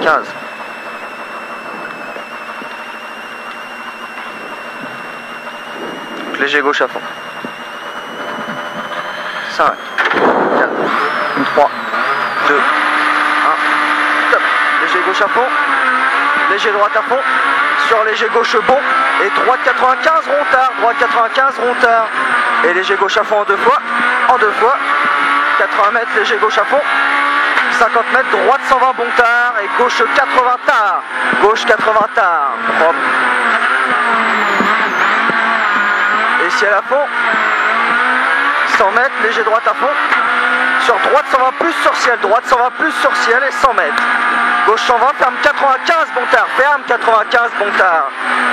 15. Léger gauche à fond. 5, 4, 3, 2, 1, top. Léger gauche à fond. Léger droite à fond. Sur léger gauche bon. Et droite 95, rond-tard. Droite 95, rond-tard. Et léger gauche à fond en deux fois. En deux fois. 80 mètres, léger gauche à fond. 50 mètres, droite 120 bon tard. Et gauche 80 tard. Gauche 80 tard. Propre. Et ciel à fond. 100 mètres, léger droite à fond. Sur droite 120 plus sur ciel. Droite 120 plus sur ciel et 100 mètres. Gauche 120, ferme 95 bon tard. Ferme 95 bon tard.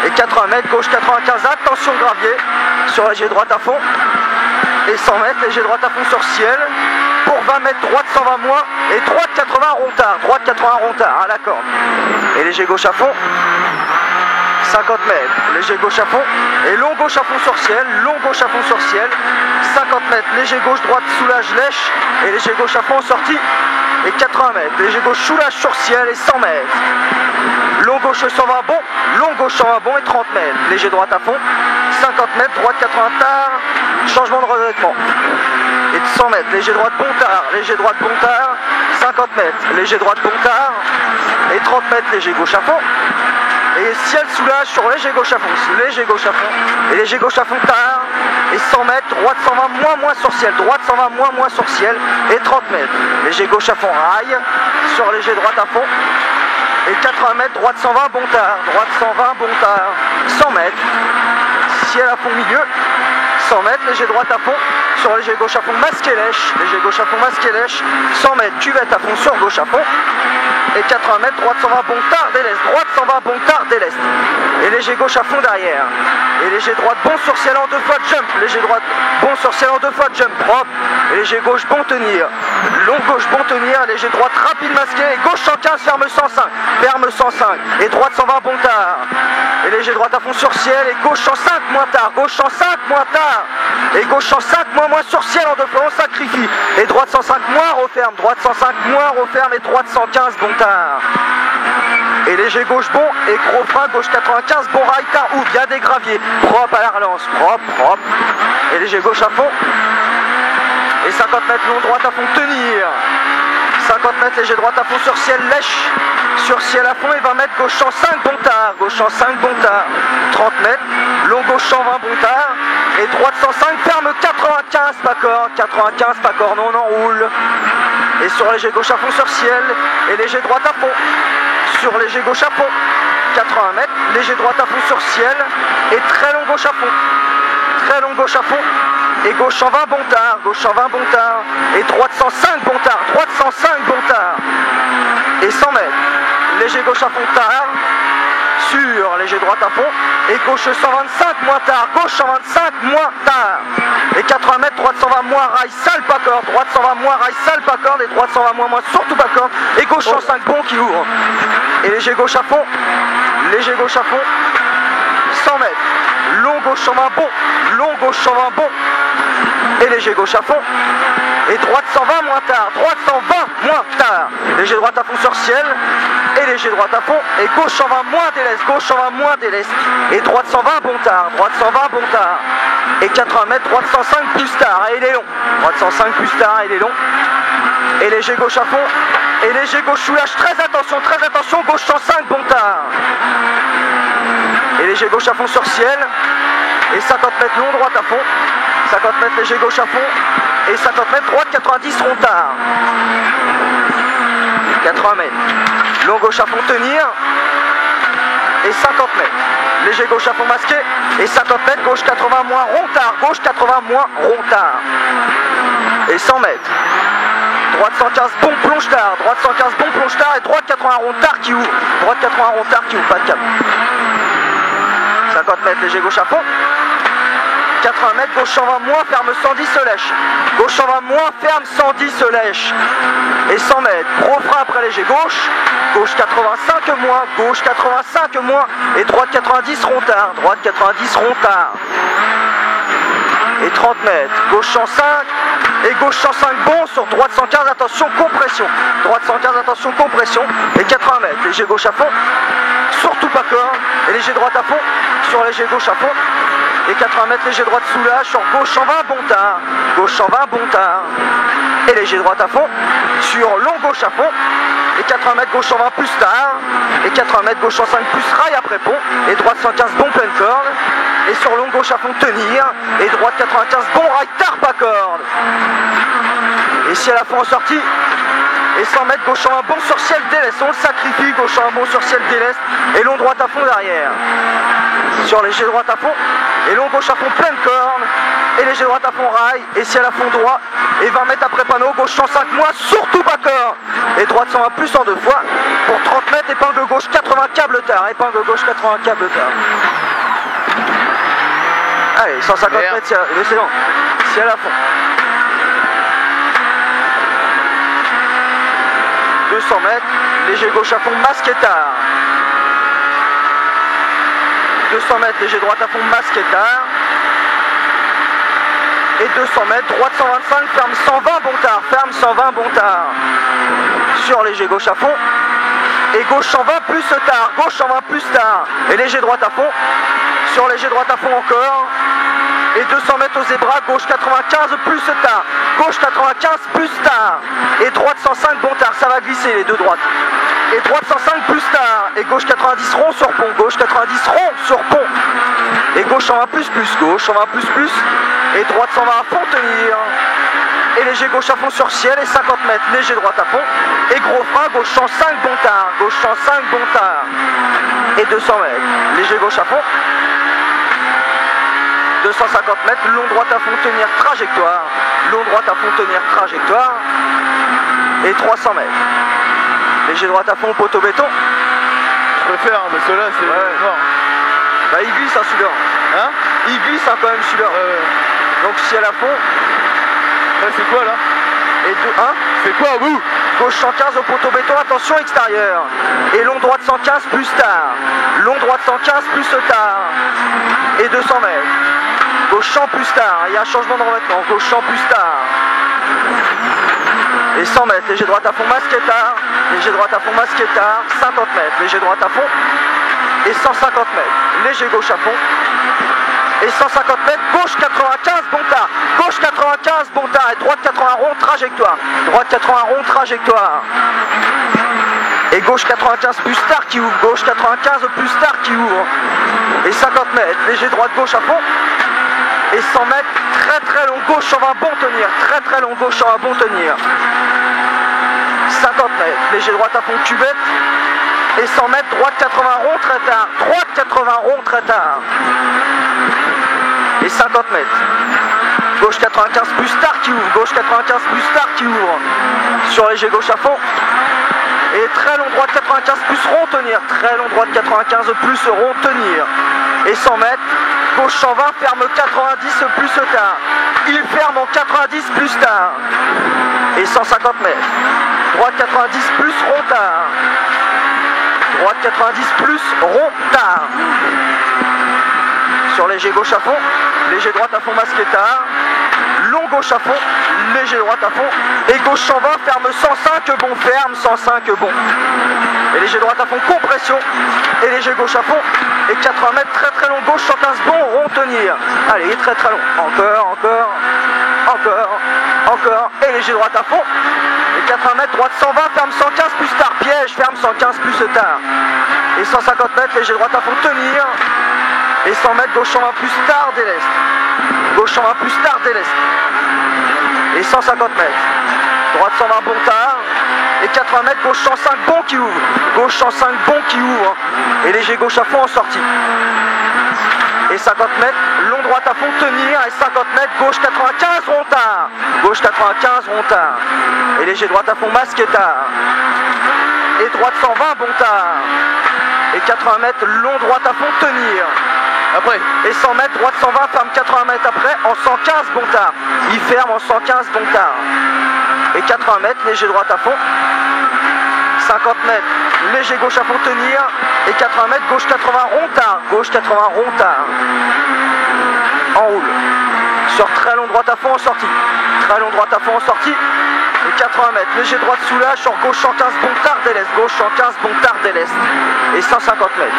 Et 80 mètres, gauche 95. Attention gravier. Sur léger droite à fond. Et 100 mètres, léger droite à fond sur ciel. Pour 20 mètres, droite 120 moins. Et droite 80 rond-tard. Droite 80 rond-tard à la corde. Et léger gauche à fond. 50 mètres, léger gauche à fond. Et long gauche à fond sur ciel. Long gauche à fond sur ciel. 50 mètres, léger gauche, droite, soulage, lèche. Et léger gauche à fond en sortie. Et 80 mètres, léger gauche, soulage sur ciel et 100 mètres. Long gauche 120 bon. Long gauche 120 bon et 30 mètres. Léger droite à fond. 50 mètres, droite 80 tard. Changement de revêtement. Et de 100 mètres, léger droite bon tard. Léger droite bon tard. 50 mètres, léger droite bon tard. Et 30 mètres, léger gauche à fond. Et ciel soulage sur léger gauche à fond. Léger gauche à fond. Et léger gauche à fond tard. Et 100 mètres, droite 120 moins sur ciel. Droite 120 moins sur ciel. Et 30 mètres. Léger gauche à fond rail. Sur léger droite à fond. Et 80 mètres, droite 120 bon tard. Droite 120 bon tard. 100 mètres. Ciel à fond milieu. 100 mètres, léger droite à fond. Sur léger gauche à fond masqué lèche. Léger gauche à fond masqué lèche. 100 mètres, cuvette à fond sur gauche à fond. Et 80 mètres, droite 120 bon tard dès l'est. Droite 120 bon tard dès l'est. Et léger gauche à fond derrière. Et léger droite bon sur ciel en deux fois jump. Léger droite bon sur ciel en deux fois jump. Propre. Et léger gauche bon tenir. Long gauche bon tenir. Léger droite rapide masqué. Et gauche 115 ferme 105. Ferme 105. Et droite 120 bon tard. Et léger droite à fond sur ciel. Et gauche 105 moins tard. Gauche 105 moins tard. Et gauche 105 moins sur ciel en deux fois. On sacrifie. Et droite 105 moins referme. Droite 105 moins referme. Et droite 115 bon tard. Et léger gauche bon et gros frein gauche 95 bon rail tard ouvre, il y a des graviers, propre à la relance, propre. Et léger gauche à fond. Et 50 mètres long droite à fond tenir. 50 mètres léger droite à fond sur ciel lèche. Sur ciel à fond et 20 mètres gauche 105 bon tard. Gauche 105 bon tard. 30 mètres, long gauche 120 bon tard. Et droite 105 ferme 95 pas corde. 95 pas corde, non on enroule. Et sur léger gauche à fond sur ciel. Et léger droite à fond. Sur léger gauche à fond. 80 mètres. Léger droite à fond sur ciel. Et très long gauche à fond. Très long gauche à fond. Et gauche 120 bon tard. Gauche 120 bon tard. Et droite 105 bon tard. Droite 105 bon tard. Et 100 mètres. Léger gauche à fond tard. Sur léger droite à fond. Et gauche 125 moins tard. Gauche 125 moins tard. Et 80 mètres, droite 120 moins rail, sale pas corde. Droite 120 moins rail, sale pas corde. Et droite 120 moins surtout pas corde. Et gauche 105 bon qui ouvre. Et léger gauche à fond. Léger gauche à fond. 100 mètres. Long gauche 120 bon. Long gauche 120 bon. Et léger gauche à fond. Et droite 120 moins tard. Droite 120 moins tard. Léger droite à fond sur ciel. Et léger droite à fond. Et gauche 120 moins délaisse. Gauche 120 moins délaisse. Et droite 120 bon tard. Droite 120 bon tard. Et 80 mètres, droite 105 plus tard. Et il est long. Droite 105 plus tard. Et il est long. Et léger gauche à fond. Et léger gauche soulage. Très attention. Gauche 105 bon tard. Et léger gauche à fond sur ciel. Et 50 mètres long, droite à fond. 50 mètres léger gauche à fond. Et 50 mètres, droite 90 rond tard. 80 mètres. Long gauche à fond tenir. Et 50 mètres. Léger gauche à fond masqué. Et 50 mètres, gauche 80 moins rond tard. Gauche 80 moins rond tard. Et 100 mètres. Droite 115 bon plonge tard. Droite 115 bon plonge tard. Et droite 80 rond tard qui ouvre. Droite 80 rond tard qui ouvre. Pas de cap. 50 mètres léger gauche à fond. 80 mètres, gauche 120 moins, ferme 110 se lèche. Gauche 120 moins, ferme 110 se lèche. Et 100 mètres, gros frein après léger gauche. Gauche 85 moins, gauche 85 moins. Et droite 90 rond tard, droite 90 rond tard. Et 30 mètres, gauche 105. et gauche 105 bon sur droite 115, attention compression, droite 115, attention compression, et 80 mètres, léger gauche à fond, surtout pas corde, et léger droite à fond, sur léger gauche à fond, et 80 mètres, léger droite soulage, sur gauche 120, bon tard, gauche 120, bon tard, et léger droite à fond, sur long gauche à fond, et 80 mètres gauche 120 plus tard, et 80 mètres gauche 105 plus rail après pont, et droite 115 bon pleine corde, et sur long gauche à fond tenir, et droite 95 bon rail tard pas corde, et ciel à fond en sortie, et 100 mètres gauche 120 bon sur ciel délaisse, on le sacrifie, gauche 120 bon sur ciel délaisse, et long droite à fond derrière, sur léger droite à fond, et long gauche à fond pleine corde, et léger droite à fond rail, et ciel à fond droit, et 20 mètres après panneau, gauche 105 moins, surtout pas corde, et droite 120 plus en deux fois, pour 30 mètres, épingle gauche 80 câble tard, épingle gauche 80 câble tard. Allez, 150 mètres, c'est bon, ciel à fond. 200 mètres, léger gauche à fond, masque et tard. 200 mètres, léger droite à fond, masque et tard. Et 200 mètres, droite 125, ferme 120, bon tard, ferme 120, bon tard. Sur léger gauche à fond. Et gauche 120 plus tard, gauche 120 plus tard. Et léger droite à fond. Sur léger droite à fond encore. Et 200 mètres au zébra, gauche 95 plus tard. Gauche 95 plus tard. Et droite 105, bon tard, ça va glisser les deux droites. Et droite 105 plus tard. Et gauche 90 rond sur pont, gauche 90 rond sur pont. Et gauche 120 plus, gauche 120 plus. Et droite 120 à fond tenir. Et léger gauche à fond sur ciel et 50 mètres, léger droite à fond. Et gros frein, gauche 105 bon tard, gauche 105 bon tard. Et 200 mètres, léger gauche à fond. 250 mètres, long droite à fond tenir trajectoire. Long droite à fond tenir trajectoire. Et 300 mètres. Léger droite à fond poteau béton. Je préfère, mais ceux-là c'est mort. Bah il glisse celui-là. Hein? Il glisse quand même celui-là. Donc ciel à fond. Là c'est quoi là? Et 2-1. C'est quoi au bout? Gauche 115 au poteau béton, attention extérieur. Et long droite 115 plus tard. Long droite 115 plus tard. Et 200 mètres. Gauche 100 plus tard. Il y a un changement de revêtement. Gauche 100 plus tard. Et 100 mètres. Léger droite à fond, masque et tard. Léger droite à fond, masque et tard. 50 mètres. Léger droite à fond. Et 150 mètres. Léger gauche à fond. Et 150 mètres, gauche 95, bon tard. Gauche 95, bon tard. Et droite 80 rond, trajectoire. Droite 80 rond, trajectoire. Et gauche 95 plus tard qui ouvre. Gauche 95 plus tard qui ouvre. Et 50 mètres, léger droite gauche à fond. Et 100 mètres, très long gauche 120 bon tenir. Très long gauche 120 bon tenir. 50 mètres, léger droite à fond cuvette. Et 100 mètres, droite 80 rond très tard. Droite 80 rond très tard. Et 50 mètres. Gauche 95 plus tard qui ouvre. Gauche 95 plus tard qui ouvre. Sur léger gauche à fond. Et très long droite 95 plus rond tenir. Très long droite 95 plus rond tenir. Et 100 mètres. Gauche 120 ferme 90 plus tard. Il ferme en 90 plus tard. Et 150 mètres. Droite 90 plus rond tard. Droite 90 plus rond tard. Sur léger gauche à fond, léger droite à fond masqué tard, long gauche à fond, léger droite à fond, et gauche 120, ferme 105 bon, ferme 105 bon. Et léger droite à fond, compression, et léger gauche à fond, et 80 mètres, très long gauche, 115 bon, rond tenir. Allez, très long, encore, et léger droite à fond, et 80 mètres, droite 120, ferme 115 plus tard, piège, ferme 115 plus tard. Et 150 mètres, léger droite à fond, tenir. Et 100 mètres, gauche 120 plus tard, déleste. Gauche 120 plus tard, déleste. Et 150 mètres. Droite 120 bon tard. Et 80 mètres, gauche 105 bon qui ouvre. Gauche 105 bon qui ouvre. Et léger gauche à fond en sortie. Et 50 mètres, long droite à fond tenir. Et 50 mètres, gauche 95 rond tard. Gauche 95 rond tard. Et léger droite à fond masque et tard. Et droite 120 bon tard. Et 80 mètres, long droite à fond tenir. Après. Et 100 mètres, droite 120, ferme 80 mètres après, en 115 bon tard. Il ferme en 115 bon tard. Et 80 mètres, léger droite à fond. 50 mètres, léger gauche à fond tenir. Et 80 mètres, gauche 80 rond tard. Gauche 80 rond tard. En roule. Sur très long droite à fond en sortie. Ballon droite à fond en sortie. Et 80 mètres. Léger droite soulage sur gauche 115, bon tard dès l'est. Gauche 115, bon tard dès l'est. Et 150 mètres.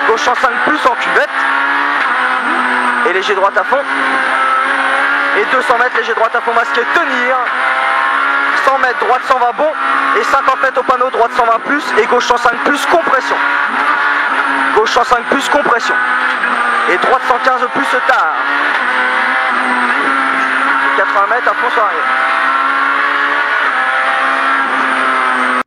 Gauche 105 plus en cuvette. Et léger droite à fond. Et 200 mètres, léger droite à fond masqué, tenir. 100 mètres, droite 120 bon. Et 50 mètres au panneau, droite 120 plus. Et gauche 105 plus, compression. Gauche 105 plus, compression. Et droite 115 plus tard. 80 mètres à fond sur arrière.